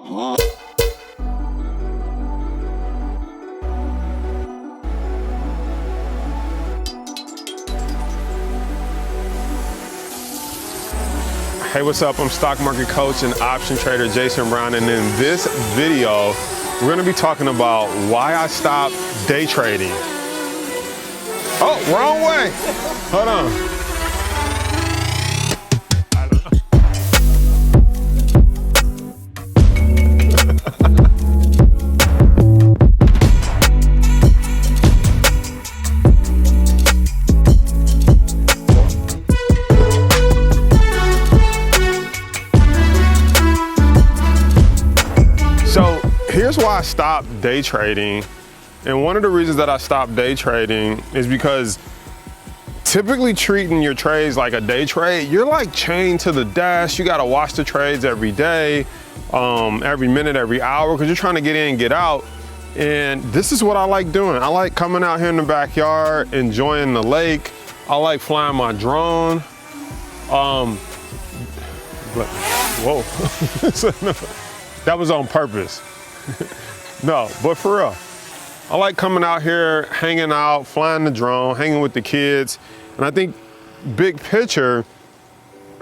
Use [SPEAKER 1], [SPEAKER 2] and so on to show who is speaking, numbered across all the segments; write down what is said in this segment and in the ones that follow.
[SPEAKER 1] Hey, what's up? I'm stock market coach and option trader Jason Brown, and in this video, we're gonna be talking about why I stopped day trading. Oh, wrong way. Hold on. So here's why I stopped day trading. And one of the reasons that I stopped day trading is because typically treating your trades like a day trade, you're like chained to the desk. You gotta watch the trades every day, every minute, every hour, because you're trying to get in and get out. And this is what I like doing. I like coming out here in the backyard, enjoying the lake. I like flying my drone. Whoa. That was on purpose. No, but for real. I like coming out here, hanging out, flying the drone, hanging with the kids. And I think big picture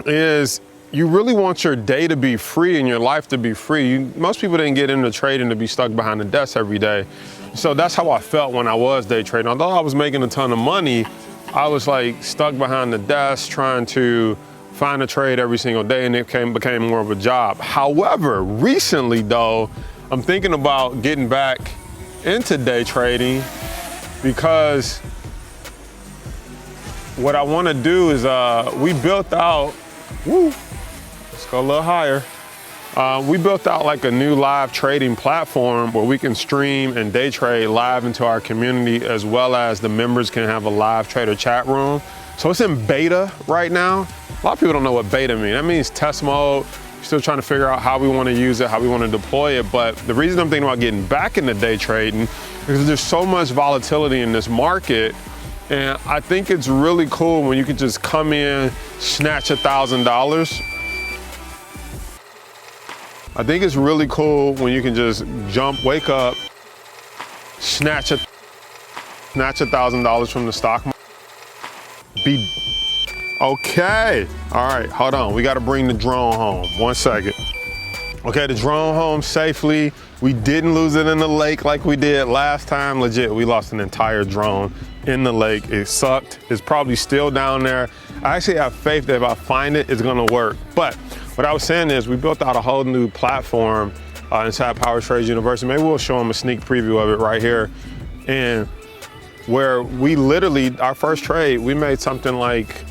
[SPEAKER 1] is you really want your day to be free and your life to be free. Most people didn't get into trading to be stuck behind the desk every day. So that's how I felt when I was day trading. Although I was making a ton of money, I was like stuck behind the desk trying to find a trade every single day, and it became more of a job. However, recently though, I'm thinking about getting back into day trading because what I want to do is we built out, let's go a little higher. We built out like a new live trading platform where we can stream and day trade live into our community, as well as the members can have a live trader chat room. So it's in beta right now. A lot of people don't know what beta means. That means test mode. We're still trying to figure out how we want to use it, how we want to deploy it. But the reason I'm thinking about getting back into day trading is because there's so much volatility in this market. And I think it's really cool when you can just come in, snatch $1,000. I think it's really cool when you can just wake up, snatch $1,000 from the stock market. Okay, all right, hold on. We gotta bring the drone home, 1 second. Okay, the drone home safely. We didn't lose it in the lake like we did last time. Legit, we lost an entire drone in the lake. It sucked. It's probably still down there. I actually have faith that if I find it, it's gonna work. But what I was saying is we built out a whole new platform inside Power Trades University. Maybe we'll show them a sneak preview of it right here. And where we literally, our first trade, we made something like,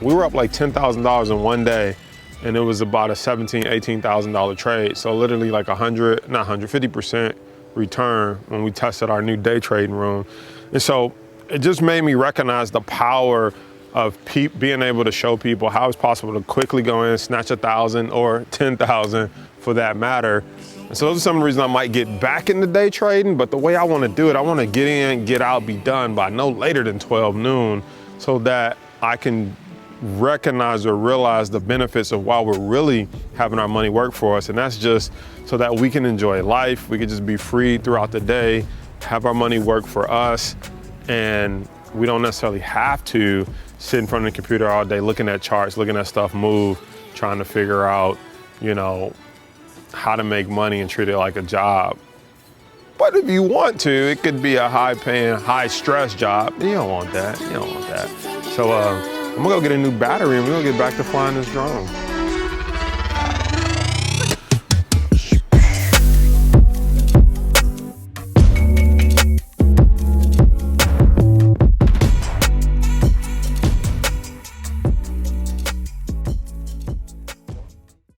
[SPEAKER 1] we were up like $10,000 in one day, and it was about a $17,000, $18,000 trade. So literally like 50% return when we tested our new day trading room. And so it just made me recognize the power of being able to show people how it's possible to quickly go in, snatch 1,000 or 10,000 for that matter. And so those are some of the reasons I might get back into day trading, but the way I want to do it, I want to get in, get out, be done by no later than 12 noon so that I can recognize or realize the benefits of why we're really having our money work for us. And that's just so that we can enjoy life. We can just be free throughout the day, have our money work for us, and we don't necessarily have to sit in front of the computer all day looking at charts, looking at stuff move, trying to figure out, you know, how to make money and treat it like a job. But if you want to, it could be a high-paying, high-stress job. You don't want that. You don't want that. So I'm gonna go get a new battery and we're gonna get back to flying this drone.